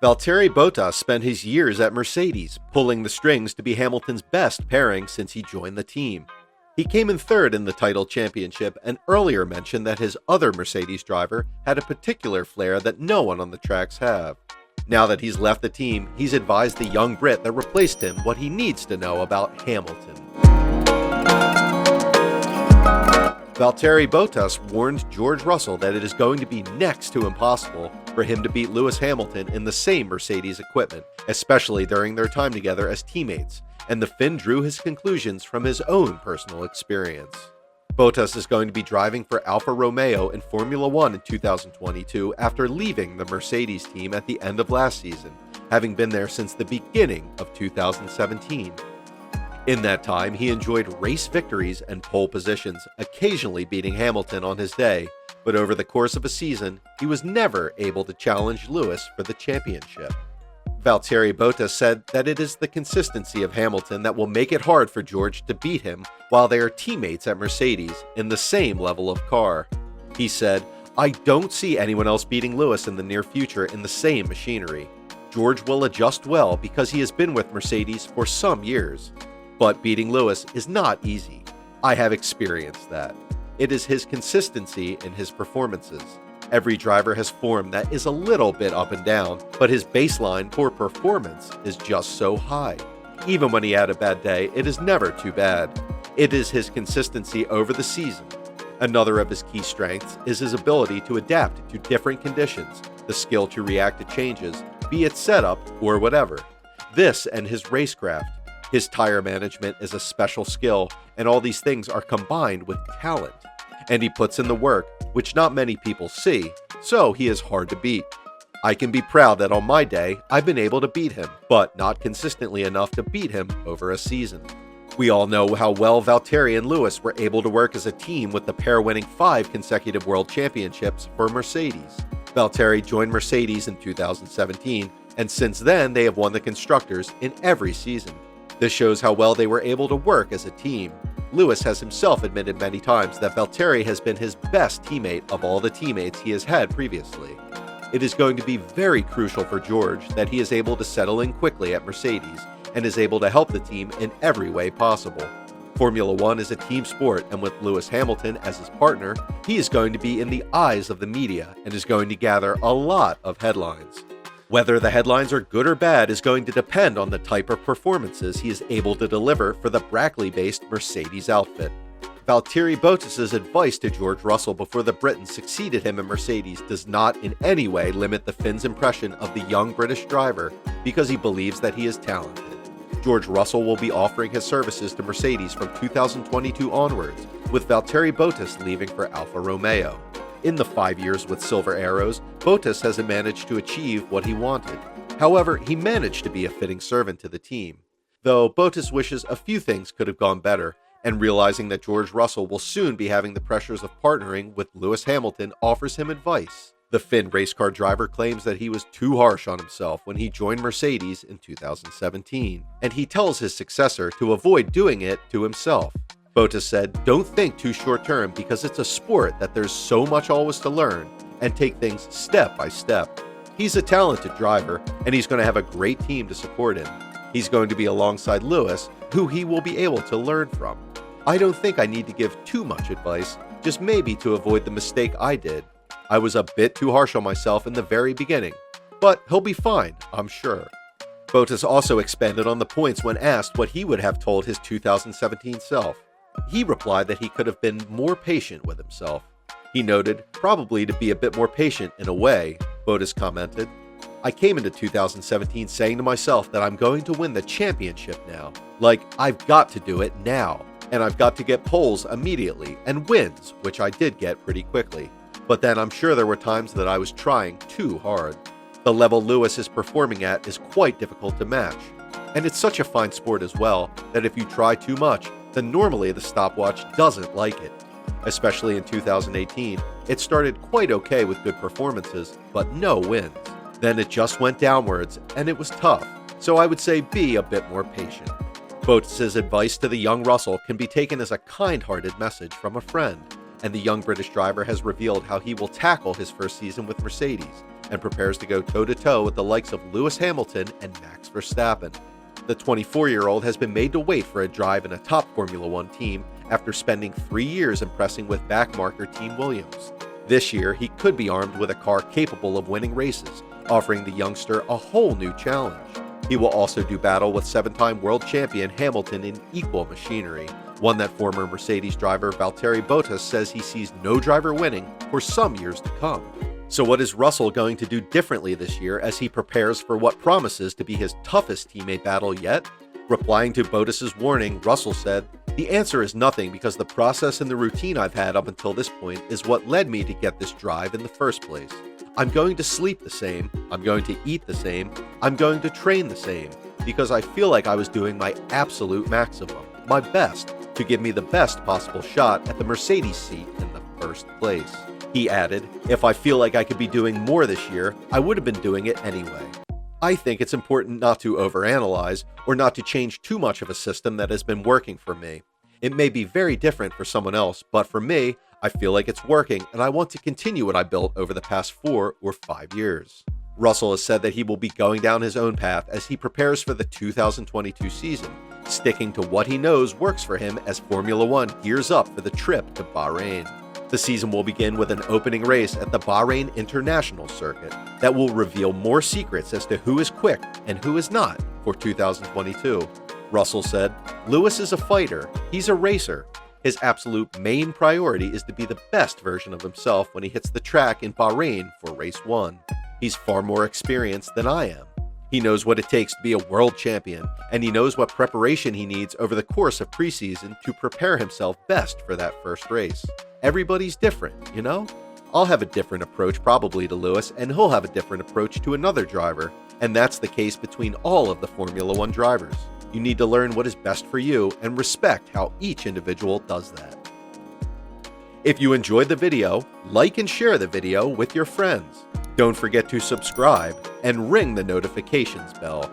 Valtteri Bottas spent his years at Mercedes, pulling the strings to be Hamilton's best pairing since he joined the team. He came in third in the title championship and earlier mentioned that his other Mercedes driver had a particular flair that no one on the tracks have. Now that he's left the team, he's advised the young Brit that replaced him what he needs to know about Hamilton. Valtteri Bottas warned George Russell that it is going to be next to impossible for him to beat Lewis Hamilton in the same Mercedes equipment, especially during their time together as teammates, and the Finn drew his conclusions from his own personal experience. Bottas is going to be driving for Alfa Romeo in Formula 1 in 2022 after leaving the Mercedes team at the end of last season, having been there since the beginning of 2017. In that time, he enjoyed race victories and pole positions, occasionally beating Hamilton on his day, but over the course of a season, he was never able to challenge Lewis for the championship. Valtteri Bottas said that it is the consistency of Hamilton that will make it hard for George to beat him while they are teammates at Mercedes in the same level of car. He said, "I don't see anyone else beating Lewis in the near future in the same machinery. George will adjust well because he has been with Mercedes for some years. But beating Lewis is not easy. I have experienced that. It is his consistency in his performances. Every driver has form that is a little bit up and down, but his baseline for performance is just so high. Even when he had a bad day, it is never too bad. It is his consistency over the season. Another of his key strengths is his ability to adapt to different conditions, the skill to react to changes, be it setup or whatever. This and his racecraft. His tire management is a special skill, and all these things are combined with talent. And he puts in the work, which not many people see, so he is hard to beat. I can be proud that on my day, I've been able to beat him, but not consistently enough to beat him over a season." We all know how well Valtteri and Lewis were able to work as a team, with the pair winning 5 consecutive world championships for Mercedes. Valtteri joined Mercedes in 2017, and since then they have won the Constructors in every season. This shows how well they were able to work as a team. Lewis has himself admitted many times that Valtteri has been his best teammate of all the teammates he has had previously. It is going to be very crucial for George that he is able to settle in quickly at Mercedes and is able to help the team in every way possible. Formula 1 is a team sport, and with Lewis Hamilton as his partner, he is going to be in the eyes of the media and is going to gather a lot of headlines. Whether the headlines are good or bad is going to depend on the type of performances he is able to deliver for the Brackley-based Mercedes outfit. Valtteri Bottas' advice to George Russell before the Briton succeeded him in Mercedes does not in any way limit the Finn's impression of the young British driver because he believes that he is talented. George Russell will be offering his services to Mercedes from 2022 onwards, with Valtteri Bottas leaving for Alfa Romeo. In the 5 years with Silver Arrows, Bottas hasn't managed to achieve what he wanted. However, he managed to be a fitting servant to the team. Though Bottas wishes a few things could have gone better, and realizing that George Russell will soon be having the pressures of partnering with Lewis Hamilton offers him advice. The Finn race car driver claims that he was too harsh on himself when he joined Mercedes in 2017, and he tells his successor to avoid doing it to himself. Bottas said, "Don't think too short term because it's a sport that there's so much always to learn, and take things step by step." He's a talented driver, and he's going to have a great team to support him. He's going to be alongside Lewis, who he will be able to learn from. I don't think I need to give too much advice, just maybe to avoid the mistake I did. I was a bit too harsh on myself in the very beginning, but he'll be fine, I'm sure. Bottas also expanded on the points when asked what he would have told his 2017 self. He replied that he could have been more patient with himself. He noted, probably to be a bit more patient in a way. Bottas commented, "I came into 2017 saying to myself that I'm going to win the championship now. Like, I've got to do it now. And I've got to get poles immediately and wins, which I did get pretty quickly. But then I'm sure there were times that I was trying too hard. The level Lewis is performing at is quite difficult to match. And it's such a fine sport as well that if you try too much, then normally the stopwatch doesn't like it. Especially in 2018, it started quite okay with good performances, but no wins. Then it just went downwards, and it was tough, so I would say be a bit more patient." Bottas' advice to the young Russell can be taken as a kind-hearted message from a friend, and the young British driver has revealed how he will tackle his first season with Mercedes, and prepares to go toe-to-toe with the likes of Lewis Hamilton and Max Verstappen. The 24-year-old has been made to wait for a drive in a top Formula One team after spending 3 years impressing with backmarker Team Williams. This year, he could be armed with a car capable of winning races, offering the youngster a whole new challenge. He will also do battle with 7-time world champion Hamilton in equal machinery, one that former Mercedes driver Valtteri Bottas says he sees no driver winning for some years to come. So what is Russell going to do differently this year as he prepares for what promises to be his toughest teammate battle yet? Replying to Bottas's warning, Russell said, "The answer is nothing because the process and the routine I've had up until this point is what led me to get this drive in the first place. I'm going to sleep the same, I'm going to eat the same, I'm going to train the same, because I feel like I was doing my absolute maximum, my best, to give me the best possible shot at the Mercedes seat in the first place." He added, "If I feel like I could be doing more this year, I would have been doing it anyway." I think it's important not to overanalyze or not to change too much of a system that has been working for me. It may be very different for someone else, but for me, I feel like it's working and I want to continue what I built over the past 4 or 5 years. Russell has said that he will be going down his own path as he prepares for the 2022 season, sticking to what he knows works for him as Formula One gears up for the trip to Bahrain. The season will begin with an opening race at the Bahrain International Circuit that will reveal more secrets as to who is quick and who is not for 2022. Russell said, "Lewis is a fighter, he's a racer. His absolute main priority is to be the best version of himself when he hits the track in Bahrain for race 1. He's far more experienced than I am. He knows what it takes to be a world champion, and he knows what preparation he needs over the course of preseason to prepare himself best for that first race. Everybody's different, you know? I'll have a different approach probably to Lewis, and he'll have a different approach to another driver, and that's the case between all of the Formula One drivers. You need to learn what is best for you and respect how each individual does that." If you enjoyed the video, like and share the video with your friends. Don't forget to subscribe and ring the notifications bell